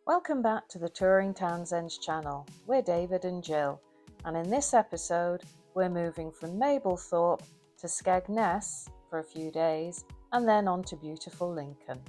Welcome back to the Touring Townsend's channel. We're David and Jill, and in this episode we're moving from Mablethorpe to Skegness for a few days and then on to beautiful Lincoln.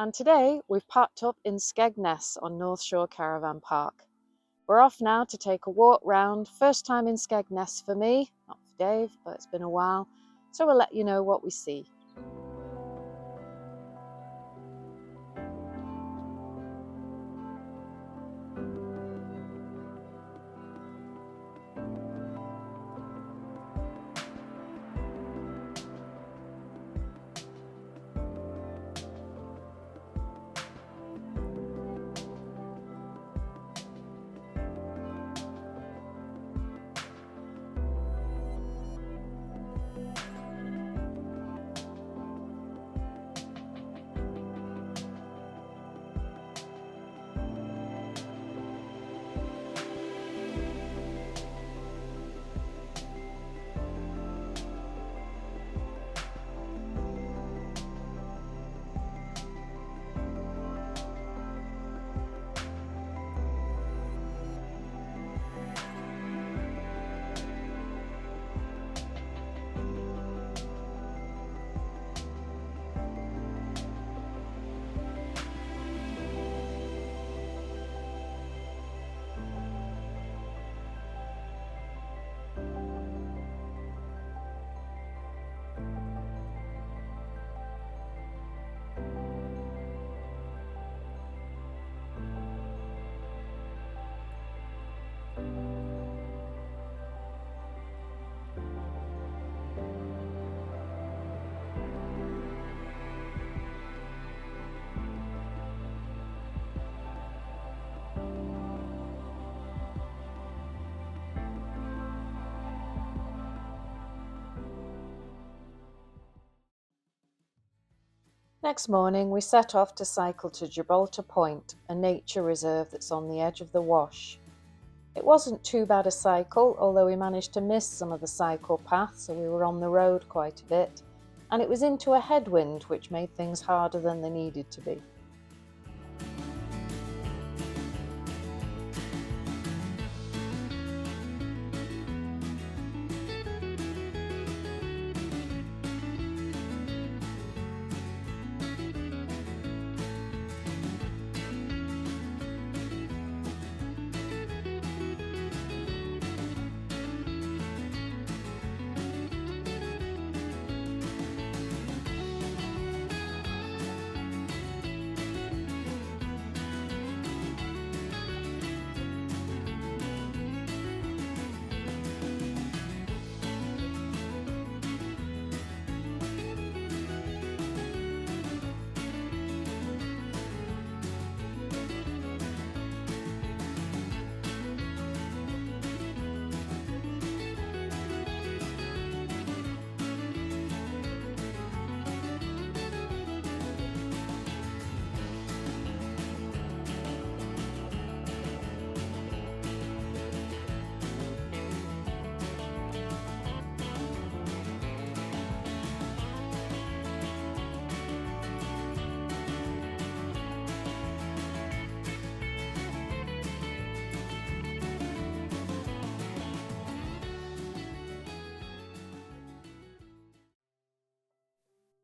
And today we've parked up in Skegness on North Shore Caravan Park. We're off now to take a walk round. First time in Skegness for me, not for Dave, but it's been a while. So we'll let you know what we see. Next morning we set off to cycle to Gibraltar Point, a nature reserve that's on the edge of the Wash. It wasn't too bad a cycle, although we managed to miss some of the cycle path, so we were on the road quite a bit, and it was into a headwind which made things harder than they needed to be.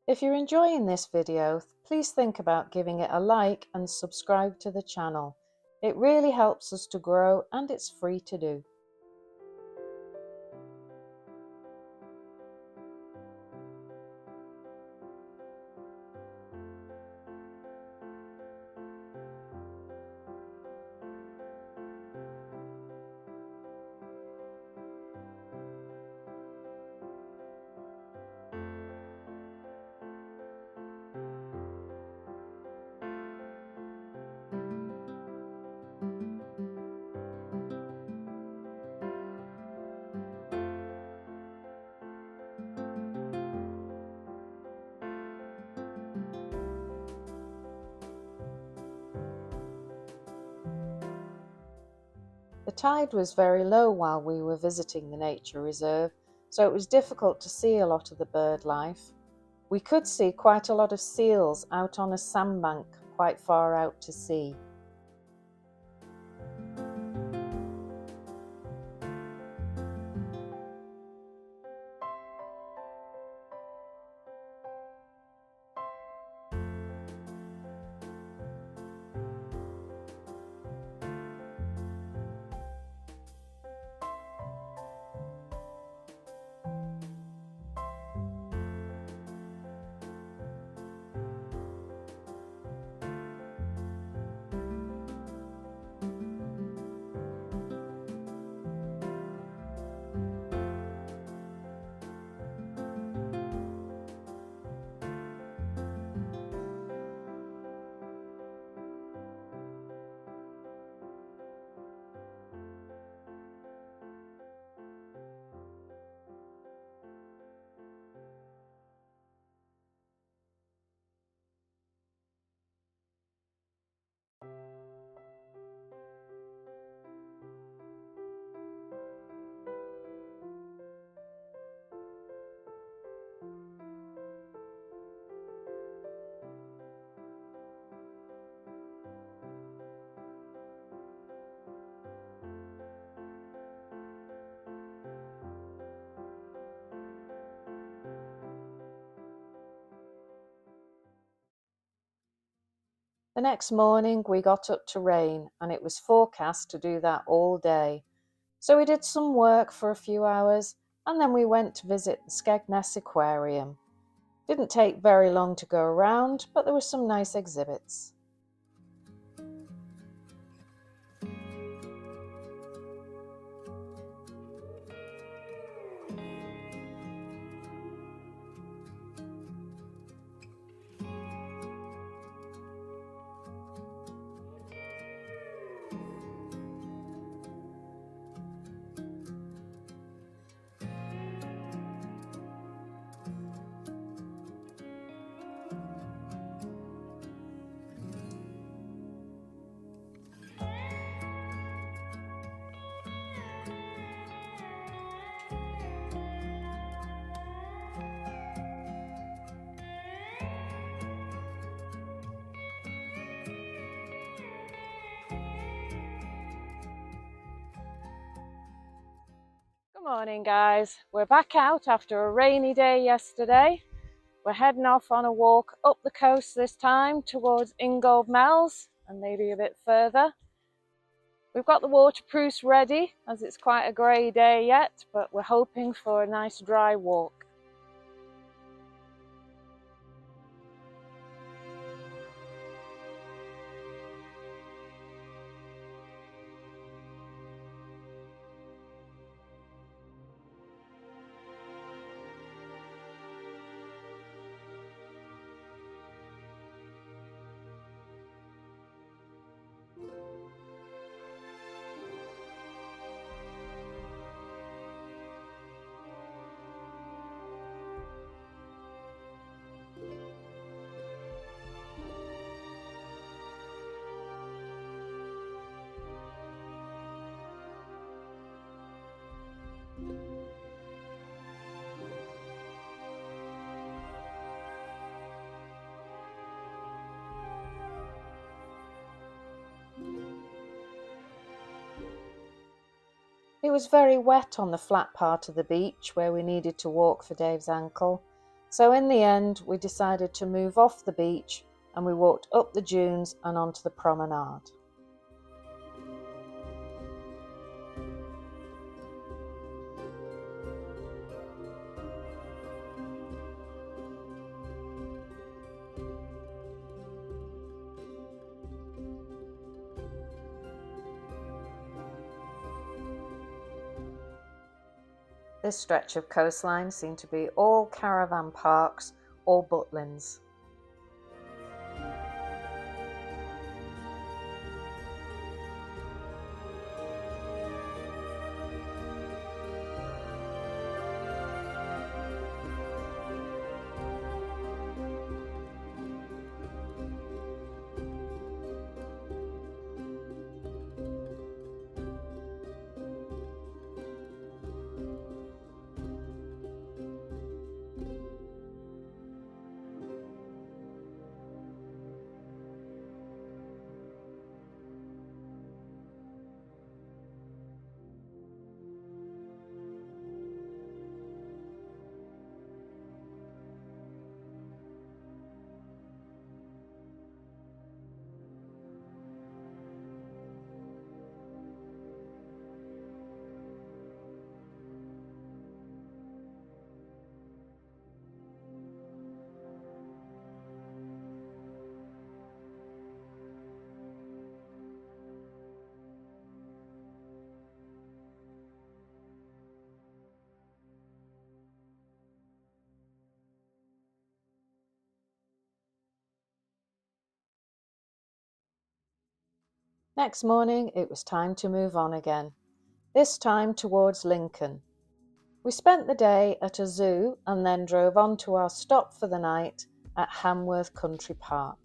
If you're enjoying this video, please think about giving it a like and subscribe to the channel. It really helps us to grow and it's free to do. tide was very low while we were visiting the nature reserve, so it was difficult to see a lot of the bird life. We could see quite a lot of seals out on a sandbank quite far out to sea. The next morning we got up to rain, and it was forecast to do that all day. So we did some work for a few hours, and then we went to visit the Skegness aquarium. Didn't take very long to go around, but there were some nice exhibits. Good morning, guys. We're back out after a rainy day yesterday. We're heading off on a walk up the coast this time towards Ingold Mells and maybe a bit further. We've got the waterproofs ready as it's quite a grey day yet, but we're hoping for a nice dry walk. It was very wet on the flat part of the beach where we needed to walk for Dave's ankle, so in the end we decided to move off the beach and we walked up the dunes and onto the promenade. This stretch of coastline seemed to be all caravan parks or butlins. Next morning it was time to move on again, this time towards Lincoln. We spent the day at a zoo and then drove on to our stop for the night at Hamworth Country Park.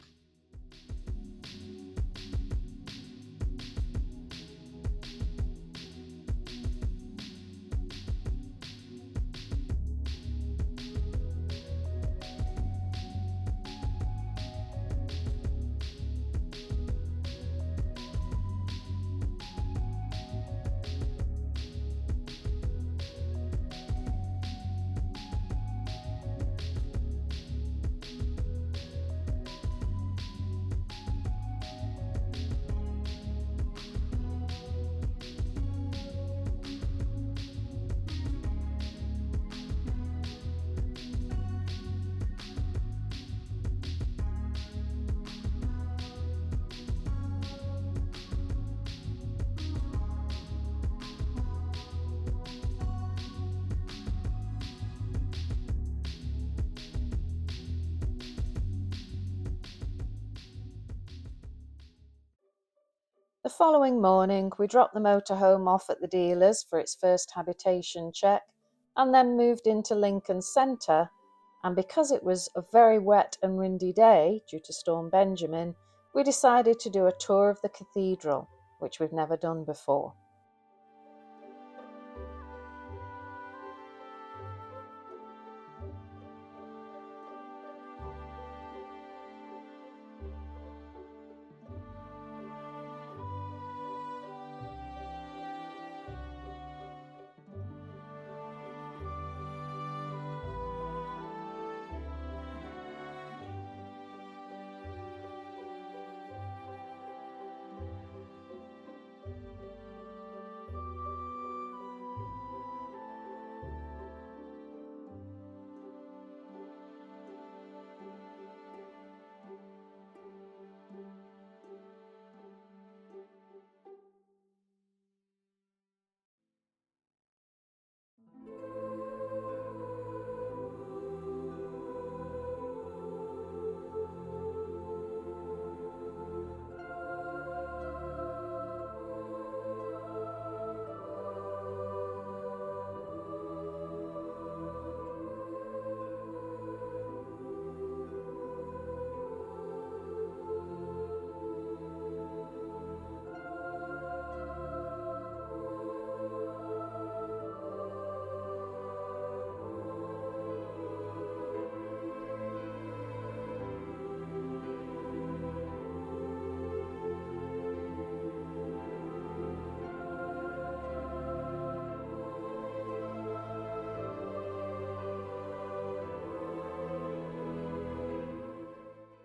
The following morning, we dropped the motorhome off at the dealer's for its first habitation check and then moved into Lincoln Centre. And because it was a very wet and windy day due to Storm Benjamin, we decided to do a tour of the cathedral, which we've never done before.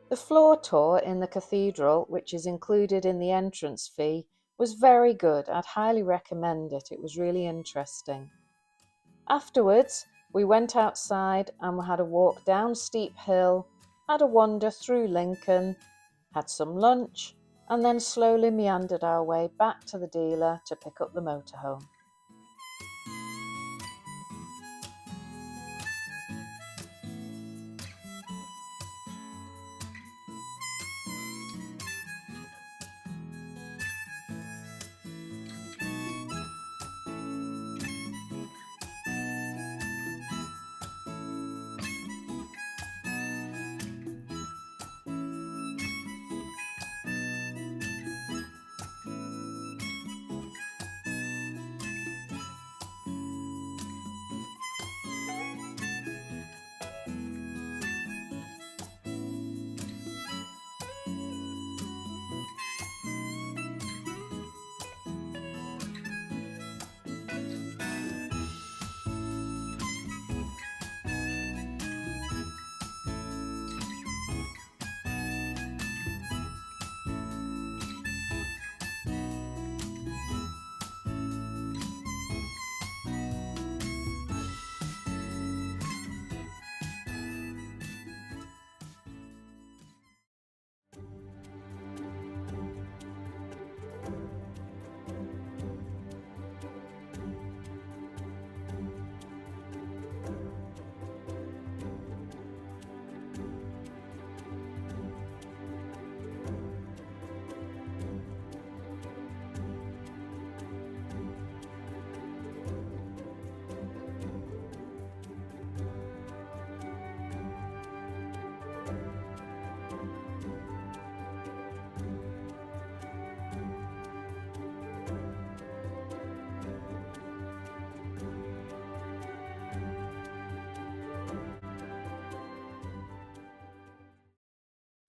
The floor tour in the cathedral, which is included in the entrance fee, was very good. I'd highly recommend it. It was really interesting. Afterwards, we went outside and we had a walk down Steep Hill, had a wander through Lincoln, had some lunch, and then slowly meandered our way back to the dealer to pick up the motorhome.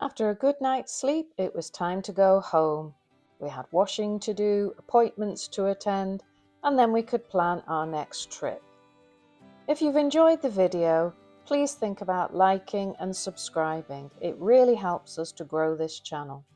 After a good night's sleep, it was time to go home. We had washing to do, appointments to attend, and then we could plan our next trip. If you've enjoyed the video, please think about liking and subscribing. It really helps us to grow this channel.